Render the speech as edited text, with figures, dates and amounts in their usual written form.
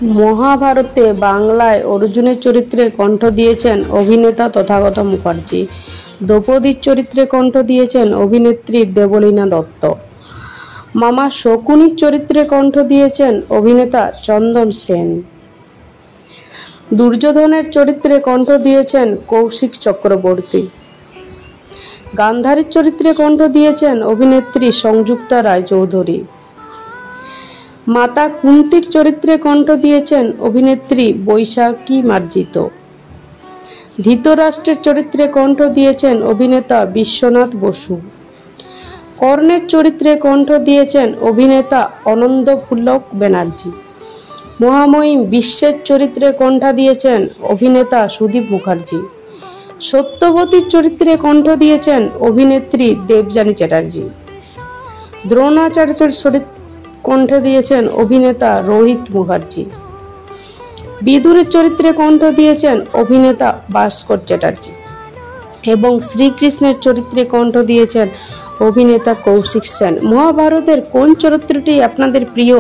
মহাভারতে বাংলায় অর্জুনের চরিত্রে কণ্ঠ দিয়েছেন অভিনেতা তথাগত মুখার্জি। দ্রৌপদীর চরিত্রে কণ্ঠ দিয়েছেন অভিনেত্রী দেবলীনা দত্ত। মামা শকুনির চরিত্রে কণ্ঠ দিয়েছেন অভিনেতা চন্দন সেন। দুর্যোধনের চরিত্রে কণ্ঠ দিয়েছেন কৌশিক চক্রবর্তী। গান্ধারীর চরিত্রে কণ্ঠ দিয়েছেন অভিনেত্রী সংযুক্তা রায়চৌধুরী। মাতা কুন্তির চরিত্রে কণ্ঠ দিয়েছেন অভিনেত্রী বৈশাখী মার্জিত। ধৃতরাষ্ট্রের চরিত্রে কণ্ঠ দিয়েছেন অভিনেতা বিশ্বনাথ বসু। কর্ণের চরিত্রে কণ্ঠ দিয়েছেন অভিনেতা অনন্তপুলক ব্যানার্জি। মহামহিম বিশ্বের চরিত্রে কণ্ঠ দিয়েছেন অভিনেতা সুদীপ মুখার্জি। সত্যবতীর চরিত্রে কণ্ঠ দিয়েছেন অভিনেত্রী দেবযানী চ্যাটার্জি। দ্রোণাচার্যের কণ্ঠ দিয়েছেন অভিনেতা রোহিত মুখার্জি। বিদুরের চরিত্রে কণ্ঠ দিয়েছেন অভিনেতা ভাস্কর চ্যাটার্জি এবং শ্রীকৃষ্ণের চরিত্রে কণ্ঠ দিয়েছেন অভিনেতা কৌশিক সেন। মহাভারতের কোন চরিত্রটি আপনাদের প্রিয়?